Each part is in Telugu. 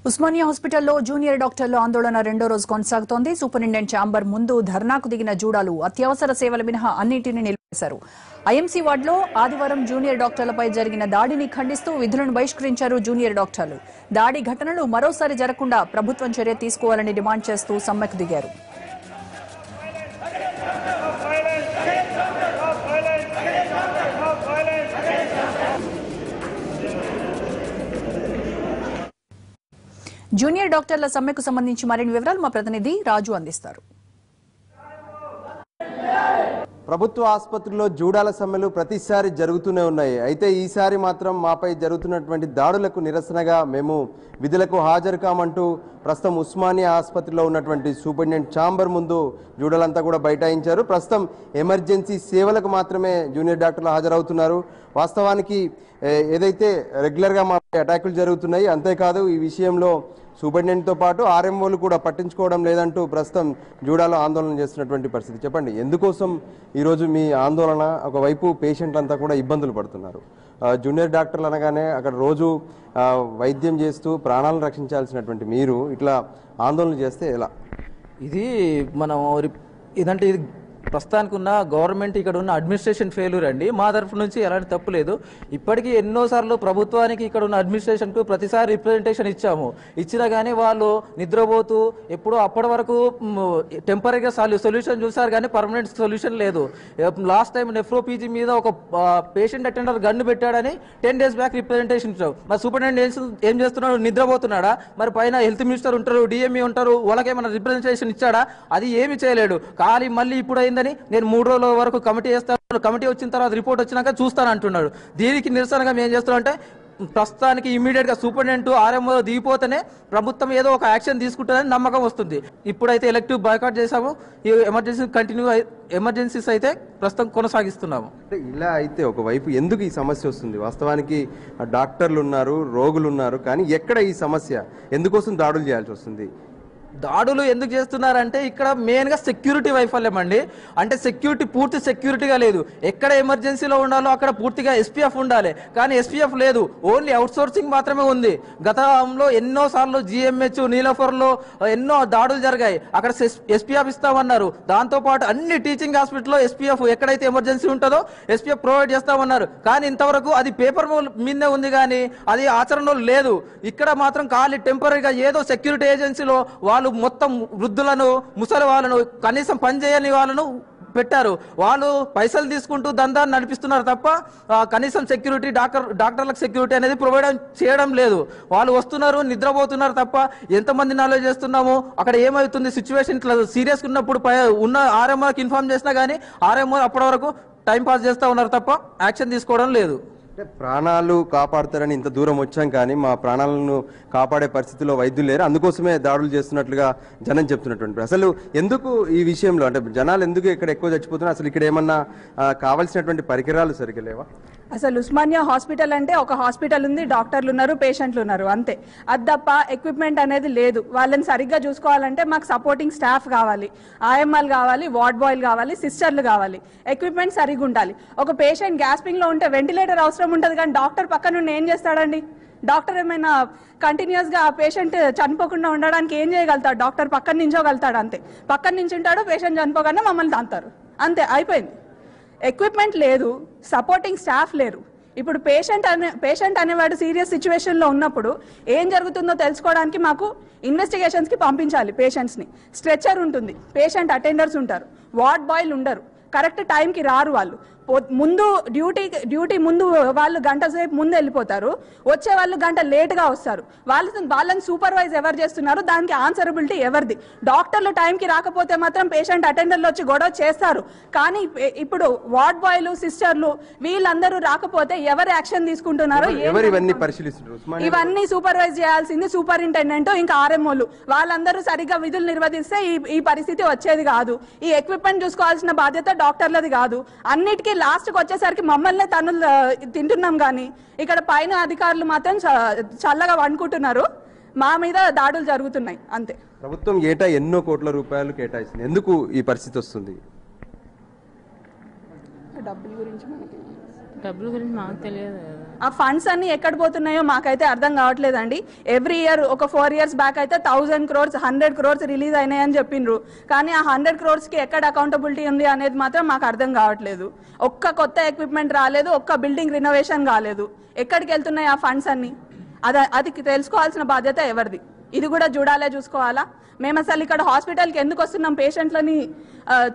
ఉస్మానియా హాస్పిటల్లో జూనియర్ డాక్టర్ల ఆందోళన రెండో రోజు కొనసాగుతోంది. సూపరింటెండెంట్ ఛాంబర్ ముందు ధర్నాకు దిగిన జూడాలు అత్యవసర సేవల మినహా అన్నింటినీ నిలిపేశారు. ఐఎంసీ వార్డులో ఆదివారం జూనియర్ డాక్టర్లపై జరిగిన దాడిని ఖండిస్తూ విధులను బహిష్కరించారు జూనియర్ డాక్టర్లు. దాడి ఘటనలు మరోసారి జరగకుండా ప్రభుత్వం చర్య తీసుకోవాలని డిమాండ్ చేస్తూ సమ్మెకు దిగారు. జూనియర్ డాక్టర్ల సమ్మెకు సంబంధించి మరిన్ని వివరాలు మా ప్రతినిధి రాజు అందిస్తారు. ప్రభుత్వ ఆసుపత్రుల్లో జూడాల సమ్మెలు ప్రతిసారి జరుగుతూనే ఉన్నాయి. అయితే ఈసారి మాత్రం మాపై జరుగుతున్నటువంటి దాడులకు నిరసనగా మేము విధులకు హాజరు కామంటూ ప్రస్తుతం ఉస్మానియా ఆసుపత్రిలో ఉన్నటువంటి సూపరింటెండెంట్ ఛాంబర్ ముందు జూడాలంతా కూడా బైఠాయించారు. ప్రస్తుతం ఎమర్జెన్సీ సేవలకు మాత్రమే జూనియర్ డాక్టర్లు హాజరవుతున్నారు. వాస్తవానికి ఏదైతే రెగ్యులర్గా మాపై అటాకులు జరుగుతున్నాయి, అంతేకాదు ఈ విషయంలో సూపరింటెండెంట్తో పాటు ఆర్ఎంఓలు కూడా పట్టించుకోవడం లేదంటూ ప్రస్తుతం జూడాలో ఆందోళన చేస్తున్నటువంటి పరిస్థితి. చెప్పండి, ఎందుకోసం ఈరోజు మీ ఆందోళన? ఒకవైపు పేషెంట్లంతా కూడా ఇబ్బందులు పడుతున్నారు. జూనియర్ డాక్టర్లు అనగానే అక్కడ రోజు వైద్యం చేస్తూ ప్రాణాలను రక్షించాల్సినటువంటి మీరు ఇట్లా ఆందోళన చేస్తే ఎలా? ఇది మనం ఇదంటే ఇది ప్రస్తుతానికి ఉన్న గవర్నమెంట్ ఇక్కడ ఉన్న అడ్మినిస్ట్రేషన్ ఫెయిల్యూర్ అండి. మా తరఫు నుంచి ఎలాంటి తప్పు లేదు. ఇప్పటికీ ఎన్నోసార్లు ప్రభుత్వానికి ఇక్కడ ఉన్న అడ్మినిస్ట్రేషన్కు ప్రతిసారి రిప్రజెంటేషన్ ఇచ్చినా కానీ వాళ్ళు నిద్రపోతూ ఎప్పుడో అప్పటి వరకు టెంపరీగా సొల్యూషన్ చూసారు కానీ పర్మనెంట్ సొల్యూషన్ లేదు. లాస్ట్ టైం నెఫ్రో పీజీ మీద ఒక పేషెంట్ అటెండర్ గన్ను పెట్టాడని 10 days బ్యాక్ రిప్రజెంటేషన్ ఇచ్చారు. మరి సూపరింటెండెంట్ ఏం చేస్తున్నాడు? నిద్రపోతున్నాడా? మరి పైన హెల్త్ మినిస్టర్ ఉంటారు, డిఎంఈ ఉంటారు, వాళ్ళకేమైనా రిప్రజెంటేషన్ ఇచ్చాడా? అది ఏమి చేయలేడు. ఖాళీ మళ్ళీ ఇప్పుడు నేను 3 రోజుల వరకు కమిటీ చేస్తాను, కమిటీ వచ్చిన తర్వాత రిపోర్ట్ వచ్చినాక చూస్తాను అంటున్నాడు. దీనికి నిరసనగా మేము ఏం చేస్తున్నామంటే ప్రస్తుతానికి ఇమీడియట్ గా సూపరింటెండెంట్ ఆర్ఎంఓ దిగిపోతేనే ప్రభుత్వం ఏదో ఒక యాక్షన్ తీసుకుంటుందని నమ్మకం వస్తుంది. ఇప్పుడైతే ఎలక్టివ్ బాయ్కాట్ చేశాము. ఈ ఎమర్జెన్సీస్ అయితే ప్రస్తుతం కొనసాగిస్తున్నాము. ఇలా అయితే ఒకవైపు ఎందుకు ఈ సమస్య వస్తుంది? వాస్తవానికి డాక్టర్లు ఉన్నారు, రోగులు ఉన్నారు, కానీ ఎక్కడ ఈ సమస్య? ఎందుకోసం దాడులు చేయాల్సి వస్తుంది? దాడులు ఎందుకు చేస్తున్నారంటే ఇక్కడ మెయిన్గా సెక్యూరిటీ వైఫల్యం అండి. అంటే సెక్యూరిటీ పూర్తి సెక్యూరిటీగా లేదు. ఎక్కడ ఎమర్జెన్సీలో ఉండాలో అక్కడ పూర్తిగా ఎస్పీఎఫ్ ఉండాలి, కానీ ఎస్పీఎఫ్ లేదు. ఓన్లీ అవుట్ సోర్సింగ్ మాత్రమే ఉంది. గతంలో ఎన్నో సార్లు జిఎంహెచ్ నీలఫర్లో ఎన్నో దాడులు జరిగాయి. అక్కడ ఎస్పీఎఫ్ ఇస్తామన్నారు. దాంతోపాటు అన్ని టీచింగ్ హాస్పిటల్లో ఎస్పీఎఫ్ ఎక్కడైతే ఎమర్జెన్సీ ఉంటుందో ఎస్పీఎఫ్ ప్రొవైడ్ చేస్తామన్నారు. కానీ ఇంతవరకు అది పేపర్ మీదే ఉంది, కానీ అది ఆచరణలో లేదు. ఇక్కడ మాత్రం ఖాళీ టెంపరీగా ఏదో సెక్యూరిటీ ఏజెన్సీలో వాళ్ళు మొత్తం వృద్ధులను, ముసలి వాళ్ళను, కనీసం పనిచేయని వాళ్ళను పెట్టారు. వాళ్ళు పైసలు తీసుకుంటూ దందాన్ని నడిపిస్తున్నారు తప్ప కనీసం సెక్యూరిటీ డాక్టర్లకు సెక్యూరిటీ అనేది ప్రొవైడ్ చేయడం లేదు. వాళ్ళు వస్తున్నారు, నిద్రపోతున్నారు తప్ప ఎంతమంది నాలెడ్జ్ చేస్తున్నాము. అక్కడ ఏమవుతుంది సిచ్యువేషన్ ఇట్లా సీరియస్గా ఉన్నప్పుడు ఉన్న ఆర్ఎంఓకి ఇన్ఫార్మ్ చేసినా కానీ ఆర్ఎంఓ అప్పటి వరకు టైం పాస్ చేస్తూ ఉన్నారు తప్ప యాక్షన్ తీసుకోవడం లేదు. అంటే ప్రాణాలు కాపాడుతారని ఇంత దూరం వచ్చాం, కానీ మా ప్రాణాలను కాపాడే పరిస్థితిలో వైద్యులు లేరు, అందుకోసమే దాడులు చేస్తున్నట్లుగా జనం చెప్తున్నటువంటి. అసలు ఎందుకు ఈ విషయంలో అంటే జనాలు ఎందుకు ఇక్కడ ఎక్కువ చచ్చిపోతున్నారు? అసలు ఇక్కడ ఏమన్నా కావాల్సినటువంటి పరికరాలు సరిగ్గా లేవా? అసలు ఉస్మానియా హాస్పిటల్ అంటే ఒక హాస్పిటల్ ఉంది, డాక్టర్లు ఉన్నారు, పేషెంట్లు ఉన్నారు, అంతే. అది తప్ప ఎక్విప్మెంట్ అనేది లేదు. వాళ్ళని సరిగ్గా చూసుకోవాలంటే మాకు సపోర్టింగ్ స్టాఫ్ కావాలి, ఆర్ఎంఎల్ కావాలి, వార్డ్ బాయ్లు కావాలి, సిస్టర్లు కావాలి. ఎక్విప్మెంట్ సరిగ్గా ఉండాలి. ఒక పేషెంట్ గ్యాస్పింగ్లో ఉంటే వెంటిలేటర్ అవసరం ఉంటుంది, కానీ డాక్టర్ పక్క నుండి ఏం చేస్తాడండి? డాక్టర్ ఏమైనా కంటిన్యూస్గా ఆ పేషెంట్ చనిపోకుండా ఉండడానికి ఏం చేయగలుగుతాడు? డాక్టర్ పక్కన నించోగలుగుతాడు, అంతే. పక్కన నుంచి ఉంటాడు, పేషెంట్ చనిపోగానే మమ్మల్ని తాంతారు, అంతే, అయిపోయింది. ఎక్విప్మెంట్ లేదు, సపోర్టింగ్ స్టాఫ్ లేరు. ఇప్పుడు పేషెంట్ అనేవాడు సీరియస్ సిచ్యువేషన్లో ఉన్నప్పుడు ఏం జరుగుతుందో తెలుసుకోవడానికి మాకు ఇన్వెస్టిగేషన్స్కి పంపించాలి పేషెంట్స్ని. స్ట్రెచర్ ఉంటుంది, పేషెంట్ అటెండర్స్ ఉంటారు, వార్డ్ బాయ్లు ఉండరు, కరెక్ట్ టైంకి రారు. వాళ్ళు ముందు డ్యూటీ ముందు వాళ్ళు గంట సేపు ముందు వెళ్ళిపోతారు, వచ్చే వాళ్ళు గంట లేట్గా వస్తారు. వాళ్ళని సూపర్వైజ్ ఎవరు చేస్తున్నారు? దానికి ఆన్సరబిలిటీ ఎవరిది? డాక్టర్లు టైంకి రాకపోతే మాత్రం పేషెంట్ అటెండర్లు వచ్చి గొడవ చేస్తారు, కానీ ఇప్పుడు వార్డ్ బాయ్లు, సిస్టర్లు వీళ్ళందరూ రాకపోతే ఎవరు యాక్షన్ తీసుకుంటున్నారు? ఇవన్నీ సూపర్వైజ్ చేయాల్సింది సూపరింటెండెంట్, ఇంకా ఆర్ఎంఓలు. వాళ్ళందరూ సరిగ్గా విధులు నిర్వహిస్తే ఈ పరిస్థితి వచ్చేది కాదు. ఈ ఎక్విప్మెంట్ చూసుకోవాల్సిన బాధ్యత డాక్టర్లది కాదు. అన్నిటికీ లాస్ట్కి వచ్చేసరికి మమ్మల్ని తనులు తింటున్నాం, కానీ ఇక్కడ పైన అధికారులు మాత్రం చల్లగా వండుకుంటున్నారు. మా మీద దాడులు జరుగుతున్నాయి, అంతే. ప్రభుత్వం ఏటా ఎన్నో కోట్ల రూపాయలు కేటాయిస్తుంది, ఎందుకు ఈ పరిస్థితి వస్తుంది? డబ్బుల గురించి మాకు తెలియదు. ఆ ఫండ్స్ అన్ని ఎక్కడ పోతున్నాయో మాకైతే అర్థం కావట్లేదండి. ఎవ్రీ ఇయర్ ఒక 4 years బ్యాక్ అయితే 1000 crores 100 crores రిలీజ్ అయినాయని చెప్పిండ్రు. కానీ ఆ 100 crores కి ఎక్కడ అకౌంటబిలిటీ ఉంది అనేది మాత్రం మాకు అర్థం కావట్లేదు. ఒక్క కొత్త ఎక్విప్మెంట్ రాలేదు, ఒక్క బిల్డింగ్ రినోవేషన్ కాలేదు. ఎక్కడికి వెళ్తున్నాయి ఆ ఫండ్స్ అన్ని? అది తెలుసుకోవాల్సిన బాధ్యత ఎవరిది? ఇది కూడా చూసుకోవాలా? మేము అసలు ఇక్కడ హాస్పిటల్కి ఎందుకు వస్తున్నాం? పేషెంట్లని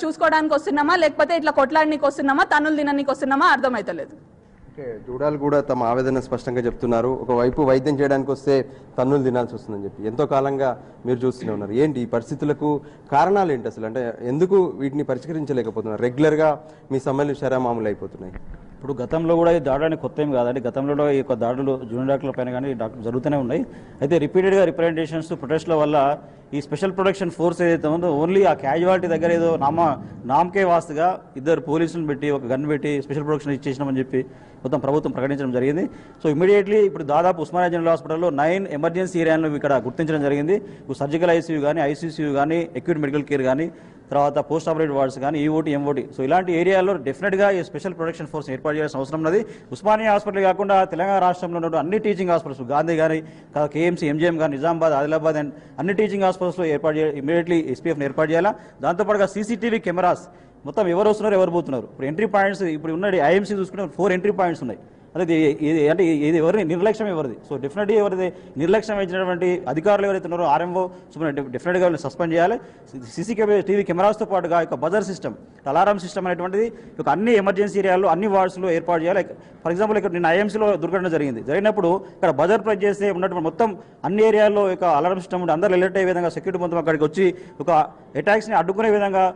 చూసుకోవడానికి వస్తున్నామా, లేకపోతే ఇట్లా కొట్లాడడానికి వస్తున్నామా, తన్నులు తినడానికి వస్తున్నామా అర్థమైతలేదు. జూడాలు కూడా తమ ఆవేదన స్పష్టంగా చెప్తున్నారు. ఒకవైపు వైద్యం చేయడానికి వస్తే తన్నులు తినాల్సి వస్తుందని చెప్పి ఎంతో కాలంగా మీరు చూస్తూనే ఉన్నారు. ఏంటి ఈ పరిస్థితులకు కారణాలు ఏంటి అసలు? అంటే ఎందుకు వీటిని పరిష్కరించలేకపోతున్నారు? రెగ్యులర్గా మీ సమ్మెలు శరామామూలు అయిపోతున్నాయి. ఇప్పుడు గతంలో కూడా ఈ దాడులని కొత్త ఏం కాదండి. గతంలో ఈ యొక్క దాడులు జూనియర్ డాక్టర్ల పైన కానీ జరుగుతూనే ఉన్నాయి. అయితే రిపీటెడ్గా రిప్రజెంటేషన్స్ ప్రొటెస్ట్ల వల్ల ఈ స్పెషల్ ప్రొటెక్షన్ ఫోర్స్ ఏదైతే ఉందో ఓన్లీ ఆ క్యాజువాలిటీ దగ్గర ఏదో నామకే వాస్తుగా 2 పోలీసులను పెట్టి ఒక గన్ పెట్టి స్పెషల్ ప్రొటెక్షన్ ఇచ్చేసినామని చెప్పి మొత్తం ప్రభుత్వం ప్రకటించడం జరిగింది. సో ఇమీడియట్లీ ఇప్పుడు దాదాపు ఉస్మానియా జనరల్ హాస్పిటల్లో 9 ఎమర్జెన్సీ ఏరియాలను ఇక్కడ గుర్తించడం జరిగింది. ఇప్పుడు సర్జికల్ ఐసీయూ కానీ, ఐసీసీయూ కానీ, అక్యూట్ మెడికల్ కేర్ కానీ, తర్వాత పోస్ట్ ఆపరేటివ్ వార్డ్స్ కానీ, ఈఓటీ, ఎంఓటీ. సో ఇలాంటి ఏరియాలో డెఫినెట్గా ఈ స్పెషల్ ప్రొటెక్షన్ ఫోర్స్ ఏర్పాటు చేయాల్సిన అవసరం ఉన్నది. ఉస్మానియా హాస్పిటల్ కాకుండా తెలంగాణ రాష్ట్రంలో ఉన్న అన్ని టీచింగ్ హాస్పిటల్స్, గాంధీ కానీ, కేఎంసీ, ఎంజిఎం కానీ, నిజామాబాద్, ఆదిలాబాద్ అండ్ అన్ని టీచింగ్ హాస్పిటల్స్లో ఏర్పాటు చేయాలి. ఇమీడియట్లీ ఎస్పీఎఫ్ని ఏర్పాటు చేయాలా. దాంతోపాటుగా సీసీటీవీ కెమెరాస్ మొత్తం ఎవరు వస్తున్నారు, ఎవరు పోతున్నారు. ఇప్పుడు ఎంట్రీ పాయింట్స్ ఇప్పుడు ఉన్న ఐఎంసీ చూసుకుంటే 4 ఎంట్రీ పాయింట్స్ ఉన్నాయి. అదే అంటే ఇది ఎవరి నిర్లక్ష్యం ఎవరిది? సో డెఫినెట్గా ఎవరిది నిర్లక్ష్యం ఇచ్చినటువంటి అధికారులు ఎవరైతే ఉన్నారో ఆర్ఎంఓ డెఫినెట్గా వాళ్ళని సస్పెండ్ చేయాలి. టీవీ కెమెరాస్తో పాటుగా ఒక బజర్ సిస్టమ్, అలారం సిస్టమ్ అనేటువంటిది ఒక అన్ని ఎమర్జెన్సీ ఏరియాల్లో అన్ని వార్డ్స్లో ఏర్పాటు చేయాలి. ఫర్ ఎగ్జాంపుల్ ఇక్కడ నిన్న ఐఎంసీలో దుర్ఘటన జరిగినప్పుడు ఇక్కడ బజర్ ప్రెస్ చేస్తే ఉన్నటువంటి మొత్తం అన్ని ఏరియాల్లో ఒక అలారం సిస్టమ్ ఉంటే అందరూ అలర్ట్ అయ్యే విధంగా సెక్యూరిటీ మొత్తం అక్కడికి వచ్చి ఒక అటాక్స్ని అడ్డుకునే విధంగా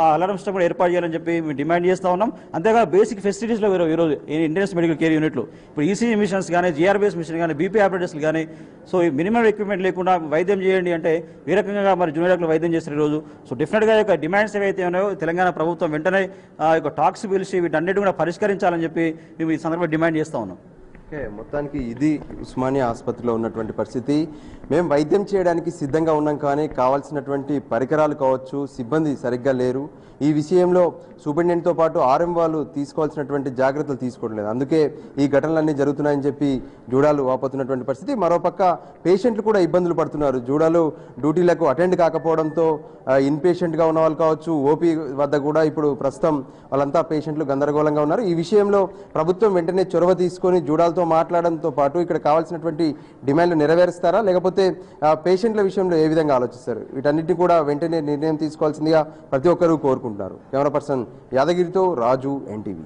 అలారం సిస్టమ్ కూడా ఏర్పాటు చేయాలని చెప్పి మేము డిమాండ్ చేస్తూ ఉన్నాం. అంతేగా బేసిక్ ఫెసిలిటీస్లో ఈరోజు ఇంటెన్సివ్ మెడికల్ కేర్ యూనిట్లు ఇప్పుడు ఈసీజీ మిషన్స్ కానీ, జిఆర్బీఎస్ మిషన్ కానీ, బీపీ ఆపరేటర్స్లు కానీ, సో ఈ మినిమం ఎక్విప్మెంట్ లేకుండా వైద్యం చేయండి అంటే ఏ రకంగా మరి జూనియర్ డాక్టర్లు వైద్యం చేస్తారు ఈరోజు. సో డెఫినెట్గా యొక్క డిమాండ్స్ ఏవైతే ఉన్నాయో తెలంగాణ ప్రభుత్వం వెంటనే యొక్క టాక్స్ పిలిచి వీటన్నిటి కూడా పరిష్కరించాలని చెప్పి మేము ఈ సందర్భంగా డిమాండ్ చేస్తూ ఉన్నాం. మొత్తానికి ఇది ఉస్మానియా ఆసుపత్రిలో ఉన్నటువంటి పరిస్థితి. మేము వైద్యం చేయడానికి సిద్ధంగా ఉన్నాం, కానీ కావాల్సినటువంటి పరికరాలు కావచ్చు, సిబ్బంది సరిగ్గా లేరు. ఈ విషయంలో సూపరింటెండెంట్తో పాటు ఆర్ఎం వాళ్ళు తీసుకోవాల్సినటువంటి జాగ్రత్తలు తీసుకోవడం లేదు. అందుకే ఈ ఘటనలన్నీ జరుగుతున్నాయని చెప్పి జూడాలు వాపోతున్నటువంటి పరిస్థితి. మరోపక్క పేషెంట్లు కూడా ఇబ్బందులు పడుతున్నారు. జూడాలు డ్యూటీలకు అటెండ్ కాకపోవడంతో ఇన్ పేషెంట్గా ఉన్న వాళ్ళు కావచ్చు, ఓపీ వద్ద కూడా ఇప్పుడు ప్రస్తుతం వాళ్ళంతా పేషెంట్లు గందరగోళంగా ఉన్నారు. ఈ విషయంలో ప్రభుత్వం వెంటనే చొరవ తీసుకొని జూడాలతో మాట్లాడడంతో పాటు ఇక్కడ కావాల్సినటువంటి డిమాండ్లు నెరవేరుస్తారా, లేకపోతే పేషెంట్ల విషయంలో ఏ విధంగా ఆలోచిస్తారు? వీటన్నిటిని కూడా వెంటనే నిర్ణయం తీసుకోవాల్సిందిగా ప్రతి ఒక్కరూ కోరుకుంటున్నారు. కెమెరా పర్సన్ యాదగిరితో రాజు, ఎన్టీవీ.